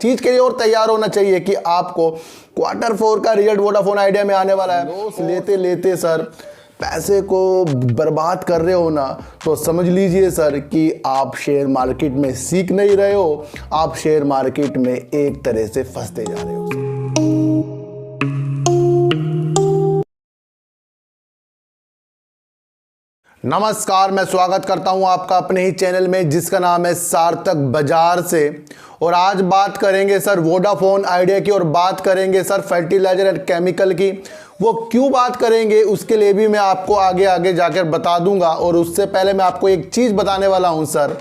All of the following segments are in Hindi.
चीज के लिए और तैयार होना चाहिए कि आपको Q4 का रिजल्ट वोडाफोन आइडिया में आने वाला है। लॉस लेते लेते सर पैसे को बर्बाद कर रहे हो ना, तो समझ लीजिए सर कि आप शेयर मार्केट में सीख नहीं रहे हो, आप शेयर मार्केट में एक तरह से फंसते जा रहे हो। नमस्कार, मैं स्वागत करता हूं आपका अपने ही चैनल में जिसका नाम है सार्थक बाजार से। और आज बात करेंगे सर वोडाफोन आइडिया की और बात करेंगे सर फर्टिलाइजर एंड केमिकल की। वो क्यों बात करेंगे उसके लिए भी मैं आपको आगे आगे जाकर बता दूंगा। और उससे पहले मैं आपको एक चीज़ बताने वाला हूं सर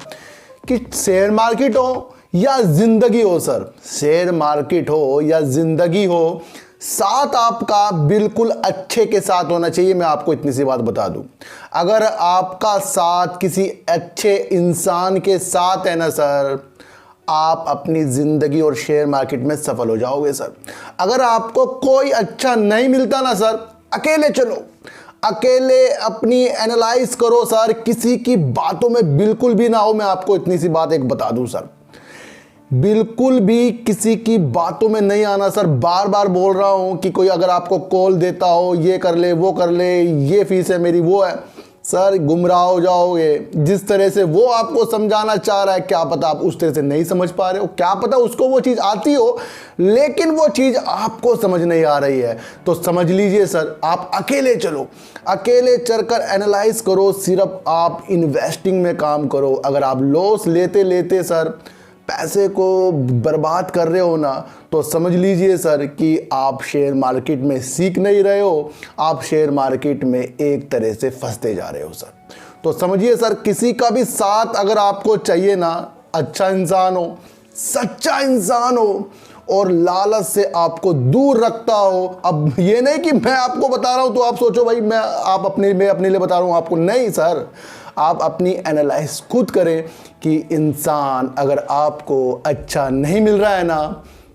कि शेयर मार्केट हो या ज़िंदगी हो सर, शेयर मार्केट हो या ज़िंदगी हो, साथ आपका बिल्कुल अच्छे के साथ होना चाहिए। मैं आपको इतनी सी बात बता दूं, अगर आपका साथ किसी अच्छे इंसान के साथ है ना सर, आप अपनी ज़िंदगी और शेयर मार्केट में सफल हो जाओगे सर। अगर आपको कोई अच्छा नहीं मिलता ना सर, अकेले चलो, अकेले अपनी एनालाइज करो सर, किसी की बातों में बिल्कुल भी ना हो। मैं आपको इतनी सी बात एक बता दूं सर, बिल्कुल भी किसी की बातों में नहीं आना सर। बार बार बोल रहा हूं कि कोई अगर आपको कॉल देता हो, ये कर ले, वो कर ले, ये फीस है मेरी, वो है सर, गुमराह हो जाओगे। जिस तरह से वो आपको समझाना चाह रहा है, क्या पता आप उस तरह से नहीं समझ पा रहे हो, क्या पता उसको वो चीज़ आती हो लेकिन वो चीज़ आपको समझ नहीं आ रही है। तो समझ लीजिए सर, आप अकेले चलो, अकेले चलकर एनालाइज करो, सिर्फ आप इन्वेस्टिंग में काम करो। अगर आप लॉस लेते लेते सर पैसे को बर्बाद कर रहे हो ना, तो समझ लीजिए सर कि आप शेयर मार्केट में सीख नहीं रहे हो, आप शेयर मार्केट में एक तरह से फंसते जा रहे हो सर। तो समझिए सर, किसी का भी साथ अगर आपको चाहिए ना, अच्छा इंसान हो, सच्चा इंसान हो और लालच से आपको दूर रखता हो। अब ये नहीं कि मैं आपको बता रहा हूं तो आप सोचो भाई मैं अपने लिए बता रहा हूं आपको, नहीं सर, आप अपनी एनालाइज खुद करें कि इंसान अगर आपको अच्छा नहीं मिल रहा है ना,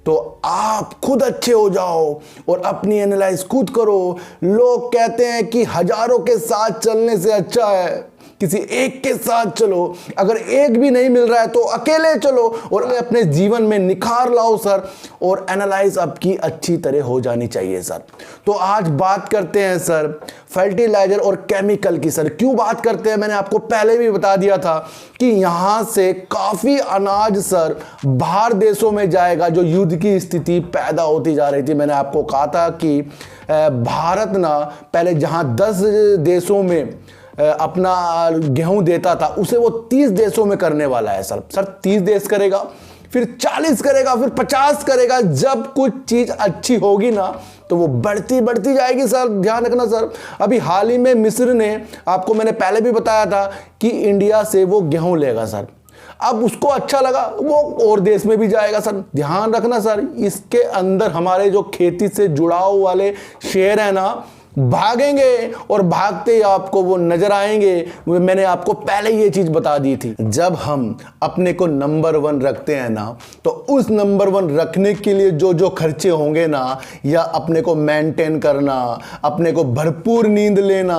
तो आप खुद अच्छे हो जाओ और अपनी एनालाइज खुद करो। लोग कहते हैं कि हजारों के साथ चलने से अच्छा है किसी एक के साथ चलो, अगर एक भी नहीं मिल रहा है तो अकेले चलो और अपने जीवन में निखार लाओ सर। और एनालाइज आपकी अच्छी तरह हो जानी चाहिए सर। तो आज बात करते हैं सर फर्टिलाइजर और केमिकल की। सर क्यों बात करते हैं, मैंने आपको पहले भी बता दिया था कि यहाँ से काफ़ी अनाज सर बाहर देशों में जाएगा। जो युद्ध की स्थिति पैदा होती जा रही थी, मैंने आपको कहा था कि भारत ना पहले जहाँ 10 देशों में अपना गेहूं देता था, उसे वो 30 देशों में करने वाला है सर। 30 देश करेगा, फिर 40 करेगा, फिर 50 करेगा। जब कुछ चीज़ अच्छी होगी ना तो वो बढ़ती बढ़ती जाएगी सर, ध्यान रखना सर। अभी हाल ही में मिस्र ने, आपको मैंने पहले भी बताया था कि इंडिया से वो गेहूं लेगा सर। अब उसको अच्छा लगा, वो और देश में भी जाएगा सर, ध्यान रखना सर। इसके अंदर हमारे जो खेती से जुड़ाव वाले शेयर है ना, भागेंगे और भागते ही आपको वो नजर आएंगे। मैंने आपको पहले ये चीज बता दी थी, जब हम अपने को नंबर 1 रखते हैं ना, तो उस नंबर 1 रखने के लिए जो जो खर्चे होंगे ना, या अपने को मेंटेन करना, अपने को भरपूर नींद लेना,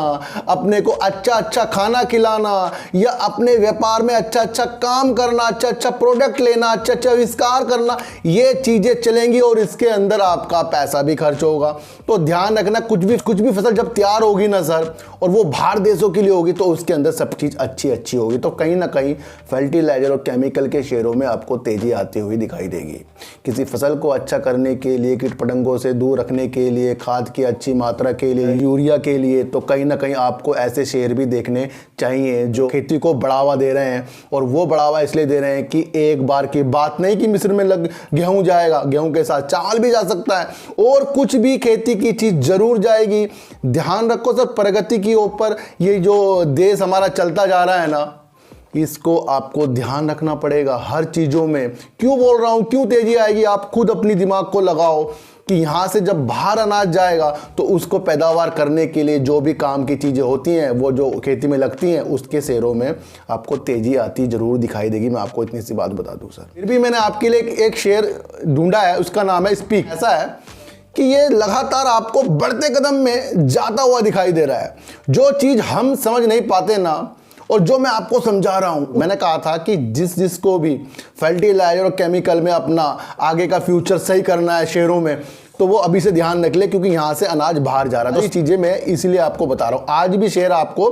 अपने को अच्छा अच्छा खाना खिलाना, या अपने व्यापार में अच्छा अच्छा काम करना, अच्छा अच्छा प्रोडक्ट लेना, अच्छा अच्छा आविष्कार करना, ये चीजें चलेंगी और इसके अंदर आपका पैसा भी खर्च होगा। तो ध्यान रखना, कुछ भी फसल जब तैयार होगी ना सर, और वो बाहर देशों के लिए होगी, तो उसके अंदर सब चीज़ अच्छी होगी। तो कहीं ना कहीं फर्टिलाइजर और केमिकल के शेयरों में आपको तेजी आती हुई दिखाई देगी। किसी फसल को अच्छा करने के लिए, कीट पतंगों से दूर रखने के लिए, खाद की अच्छी मात्रा के लिए, यूरिया के लिए, तो कहीं ना कहीं आपको ऐसे शेयर भी देखने चाहिए जो खेती को बढ़ावा दे रहे हैं। और वो बढ़ावा इसलिए दे रहे हैं कि एक बार की बात नहीं कि मिस्र में गेहूं जाएगा, गेहूं के साथ चावल भी जा सकता है और कुछ भी खेती की चीज़ जरूर जाएगी। ध्यान रखो सर, प्रगति के ऊपर ये जो देश हमारा चलता जा रहा है ना, इसको आपको ध्यान रखना पड़ेगा हर चीज़ों में। क्यों बोल रहा हूं, क्यों तेजी आएगी, आप खुद अपनी दिमाग को लगाओ कि यहाँ से जब बाहर अनाज जाएगा तो उसको पैदावार करने के लिए जो भी काम की चीज़ें होती हैं, वो जो खेती में लगती हैं, उसके शेयरों में आपको तेजी आती जरूर दिखाई देगी। मैं आपको इतनी सी बात बता दूं सर। फिर भी मैंने आपके लिए एक शेयर ढूंढा है, उसका नाम है स्पीक। ऐसा है कि ये लगातार आपको बढ़ते कदम में जाता हुआ दिखाई दे रहा है। जो चीज़ हम समझ नहीं पाते ना, और जो मैं आपको समझा रहा हूं, मैंने कहा था कि जिसको भी फर्टिलाइजर और केमिकल में अपना आगे का फ्यूचर सही करना है शेयरों में, तो वो अभी से ध्यान रख ले, क्योंकि यहां से अनाज बाहर जा रहा है। तो ये चीजें मैं इसीलिए आपको बता रहा हूं। आज भी शेयर आपको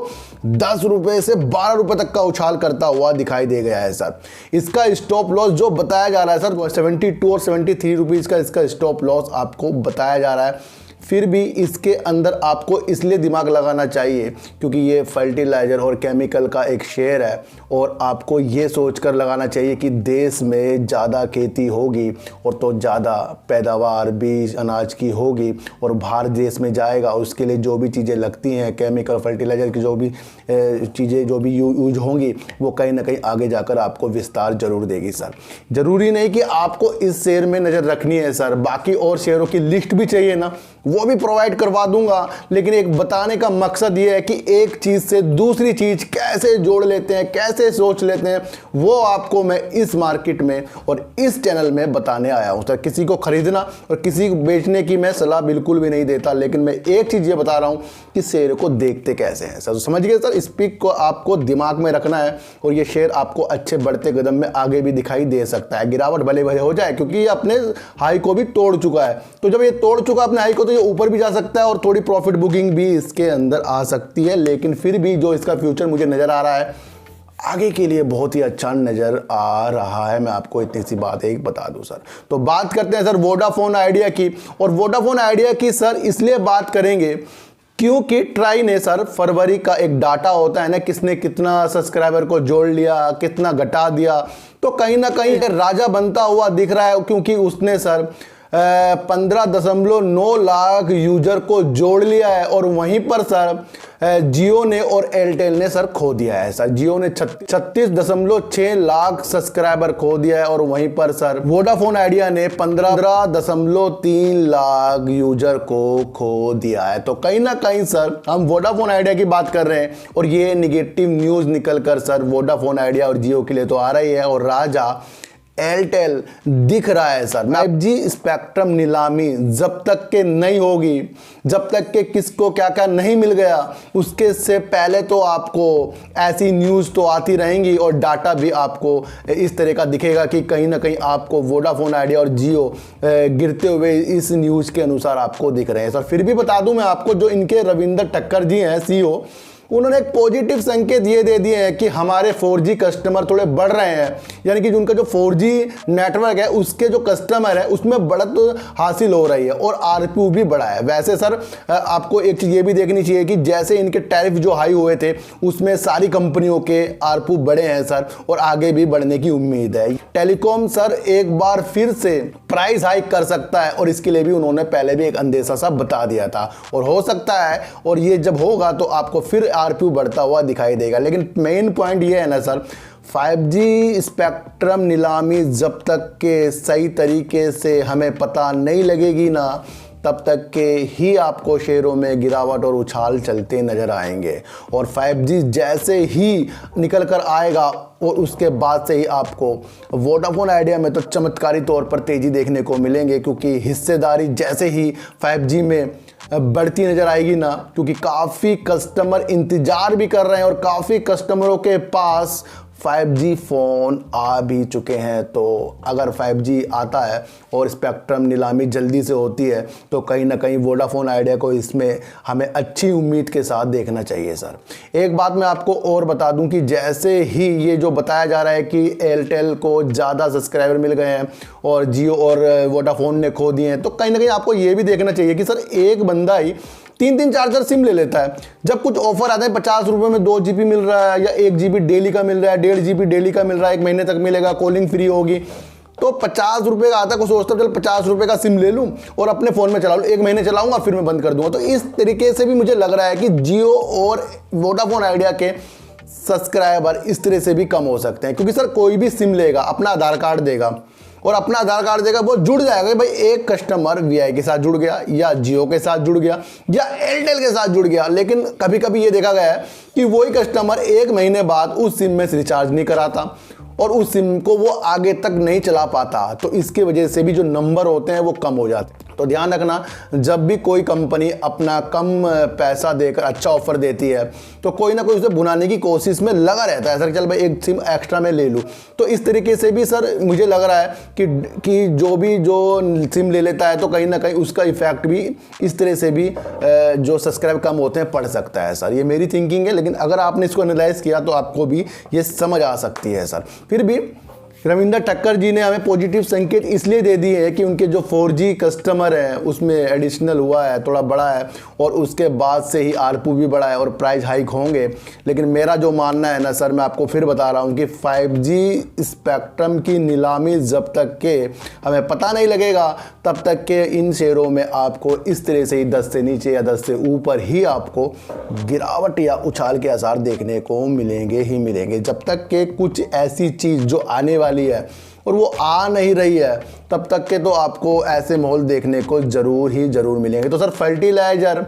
10 रुपए से 12 रुपए तक का उछाल करता हुआ दिखाई दे गया है सर। इसका स्टॉप लॉस जो बताया जा रहा है सर, 72 और 73 रुपीज का इसका स्टॉप लॉस आपको बताया जा रहा है। फिर भी इसके अंदर आपको इसलिए दिमाग लगाना चाहिए क्योंकि ये फर्टिलाइजर और केमिकल का एक शेयर है, और आपको ये सोचकर लगाना चाहिए कि देश में ज़्यादा खेती होगी और तो ज़्यादा पैदावार बीज अनाज की होगी, और बाहर देश में जाएगा उसके लिए जो भी चीज़ें लगती हैं, केमिकल फर्टिलाइजर की जो भी चीज़ें जो भी यूज होंगी, वो कहीं ना कहीं आगे जाकर आपको विस्तार जरूर देगी सर। ज़रूरी नहीं कि आपको इस शेयर में नज़र रखनी है सर, बाकी और शेयरों की लिस्ट भी चाहिए ना, वो भी प्रोवाइड करवा दूंगा। लेकिन एक बताने का मकसद ये है कि एक चीज़ से दूसरी चीज़ कैसे जोड़ लेते हैं, कैसे सोच लेते हैं, वो आपको मैं इस मार्केट में और इस चैनल में बताने आया हूं सर। किसी को खरीदना और किसी को बेचने की मैं सलाह बिल्कुल भी नहीं देता, लेकिन मैं एक चीज़ ये बता रहा हूं कि शेयर को देखते कैसे हैं सर। तो समझ गए सर, इस पिक को आपको दिमाग में रखना है, और ये शेयर आपको अच्छे बढ़ते कदम में आगे भी दिखाई दे सकता है। गिरावट भले भले हो जाए क्योंकि ये अपने हाई को भी तोड़ चुका है, तो जब ये तोड़ चुका अपने हाई को, तो ये ऊपर भी जा सकता है और थोड़ी प्रॉफिट बुकिंग भी इसके अंदर आ सकती है। लेकिन फिर भी जो इसका फ्यूचर मुझे नजर आ रहा है आगे के लिए बहुत ही अच्छा नजर आ रहा है। मैं आपको इतनी सी बात एक बता दूं सर। तो बात करते हैं सर वोडाफोन आइडिया की, और वोडाफोन आइडिया की सर इसलिए बात करेंगे क्योंकि ट्राई ने सर फरवरी का एक डाटा होता है ना, किसने कितना सब्सक्राइबर को जोड़ लिया, कितना घटा दिया, तो कहीं ना कहीं राजा बनता हुआ दिख रहा है, क्योंकि उसने सर 15.9 लाख यूजर को जोड़ लिया है। और वहीं पर सर जियो ने और एयरटेल ने सर खो दिया है सर। जियो ने 36.6 लाख सब्सक्राइबर खो दिया है, और वहीं पर सर वोडाफोन आइडिया ने 15.3 लाख यूजर को खो दिया है। तो कहीं ना कहीं सर हम वोडाफोन आइडिया की बात कर रहे हैं, और ये निगेटिव न्यूज निकल कर सर वोडाफोन आइडिया और जियो के लिए तो आ रही है, और राजा एयरटेल दिख रहा है सर। 5G स्पेक्ट्रम नीलामी जब तक के नहीं होगी, जब तक के किसको क्या क्या नहीं मिल गया, उसके से पहले तो आपको ऐसी न्यूज़ तो आती रहेंगी, और डाटा भी आपको इस तरह का दिखेगा कि कहीं ना कहीं आपको वोडाफोन आइडिया और जियो गिरते हुए इस न्यूज़ के अनुसार आपको दिख रहे हैं सर। फिर भी बता दूं मैं आपको, जो इनके रविंदर ठक्कर जी हैं CEO, उन्होंने एक पॉजिटिव संकेत ये दे दिए हैं कि हमारे 4G कस्टमर थोड़े बढ़ रहे हैं, यानी कि उनका जो 4G नेटवर्क है उसके जो कस्टमर है उसमें बढ़त हासिल हो रही है, और आरपीयू भी बढ़ा है। वैसे सर आपको एक चीज़ ये भी देखनी चाहिए कि जैसे इनके टैरिफ जो हाई हुए थे उसमें सारी कंपनियों के आरपीयू बढ़े हैं सर, और आगे भी बढ़ने की उम्मीद है। टेलीकॉम सर एक बार फिर से प्राइस हाइक कर सकता है, और इसके लिए भी उन्होंने पहले भी एक अंदेशा सा बता दिया था, और हो सकता है, और ये जब होगा तो आपको फिर आरपीयू बढ़ता हुआ दिखाई देगा। लेकिन मेन पॉइंट ये है ना सर, 5G स्पेक्ट्रम नीलामी जब तक के सही तरीके से हमें पता नहीं लगेगी ना, तब तक के ही आपको शेयरों में गिरावट और उछाल चलते नजर आएंगे। और 5G जैसे ही निकल कर आएगा और उसके बाद से ही आपको वोडाफोन आइडिया में तो चमत्कारी तौर पर तेज़ी देखने को मिलेंगे, क्योंकि हिस्सेदारी जैसे ही 5G में बढ़ती नज़र आएगी ना, क्योंकि काफ़ी कस्टमर इंतज़ार भी कर रहे हैं और काफ़ी कस्टमरों के पास 5G फ़ोन आ भी चुके हैं। तो अगर 5G आता है और स्पेक्ट्रम नीलामी जल्दी से होती है तो कहीं ना कहीं वोडाफोन आइडिया को इसमें हमें अच्छी उम्मीद के साथ देखना चाहिए सर। एक बात मैं आपको और बता दूं कि जैसे ही ये जो बताया जा रहा है कि एयरटेल को ज़्यादा सब्सक्राइबर मिल गए हैं और जियो और वोडाफोन ने खो दिए हैं, तो कहीं ना कहीं आपको ये भी देखना चाहिए कि सर एक बंदा ही 3-3 4-4 सिम ले लेता है। जब कुछ ऑफर आता है 50 रुपये में 2 GB मिल रहा है, या 1 GB डेली का मिल रहा है, 1.5 GB डेली का मिल रहा है, 1 महीने तक मिलेगा, कॉलिंग फ्री होगी, तो 50 रुपये का आता है, को सोचता चल 50 रुपये का सिम ले लूँ और अपने फ़ोन में चला लूँ, 1 महीने चलाऊंगा फिर मैं बंद कर दूंगा। तो इस तरीके से भी मुझे लग रहा है कि जियो और वोडाफोन आइडिया के सब्सक्राइबर इस तरह से भी कम हो सकते हैं, क्योंकि सर कोई भी सिम लेगा, अपना आधार कार्ड देगा और अपना आधार कार्ड देगा, वो जुड़ जाएगा। भाई एक कस्टमर वीआई के साथ जुड़ गया, या जियो के साथ जुड़ गया, या एयरटेल के साथ जुड़ गया, लेकिन कभी कभी ये देखा गया है कि वही कस्टमर 1 महीने बाद उस सिम में रिचार्ज नहीं कराता, और उस सिम को वो आगे तक नहीं चला पाता, तो इसकी वजह से भी जो नंबर होते हैं वो कम हो जाते हैं। तो ध्यान रखना, जब भी कोई कंपनी अपना कम पैसा देकर अच्छा ऑफर देती है तो कोई ना कोई उसे भुनाने की कोशिश में लगा रहता है सर, चल भाई एक सिम एक्स्ट्रा मैं ले लूँ। तो इस तरीके से भी सर मुझे लग रहा है कि जो सिम ले लेता है तो कहीं ना कहीं उसका इफेक्ट भी इस तरह से भी जो सब्सक्राइब कम होते हैं पड़ सकता है सर। ये मेरी थिंकिंग है, लेकिन अगर आपने इसको एनालाइज किया तो आपको भी ये समझ आ सकती है सर। फिर भी रविंदर ठक्कर जी ने हमें पॉजिटिव संकेत इसलिए दे दिए हैं कि उनके जो 4G कस्टमर हैं उसमें एडिशनल हुआ है, थोड़ा बड़ा है, और उसके बाद से ही आरपू भी बढ़ा है और प्राइस हाइक होंगे। लेकिन मेरा जो मानना है ना सर, मैं आपको फिर बता रहा हूँ कि 5G स्पेक्ट्रम की नीलामी जब तक के हमें पता नहीं लगेगा तब तक के इन शेयरों में आपको इस तरह से ही 10 से नीचे या 10 से ऊपर ही आपको गिरावट या उछाल के आसार देखने को मिलेंगे ही मिलेंगे। जब तक के कुछ ऐसी चीज़ जो आने वाली है और वो आ नहीं रही है तब तक के तो आपको ऐसे माहौल देखने को जरूर मिलेंगे। तो सर फर्टिलाइजर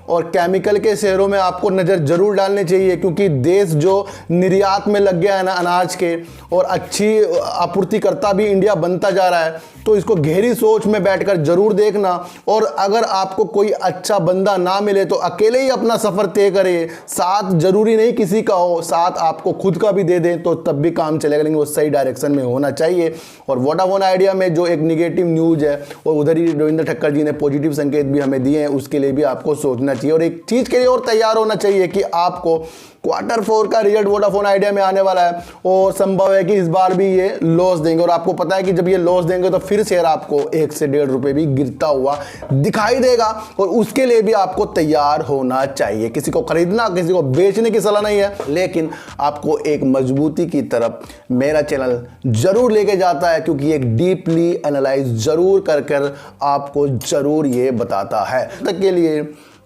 और केमिकल के शेयरों में आपको नज़र जरूर डालनी चाहिए, क्योंकि देश जो निर्यात में लग गया है ना अनाज के, और अच्छी आपूर्तिकर्ता भी इंडिया बनता जा रहा है, तो इसको गहरी सोच में बैठकर जरूर देखना। और अगर आपको कोई अच्छा बंदा ना मिले तो अकेले ही अपना सफ़र तय करें, साथ जरूरी नहीं किसी का हो, साथ आपको खुद का भी दे दें तो तब भी काम चलेगा, लेकिन वो सही डायरेक्शन में होना चाहिए। और वोडाफोन आइडिया में जो एक निगेटिव न्यूज़ है और उधर ही रविंद्र ठक्कर जी ने पॉजिटिव संकेत भी हमें दिए हैं, उसके लिए भी आपको सोचना चाहिए और एक चीज़ के लिए और तैयार होना चाहिए कि आपको Q4 का रिजल्ट वोडाफोन आइडिया में आने वाला है और संभव है कि इस बार भी ये लॉस देंगे, और आपको पता है कि जब ये लॉस देंगे तो फिर शेयर आपको 1 से 1.5 रुपए भी गिरता हुआ दिखाई देगा, और उसके लिए भी आपको तैयार होना चाहिए। किसी को खरीदना, किसी को बेचने की सलाह नहीं है, लेकिन आपको एक मजबूती की तरफ मेरा चैनल जरूर लेके जाता है, क्योंकि एक डीपली एनालाइज जरूर कर आपको जरूर ये बताता है। तब तक के लिए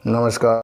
नमस्कार।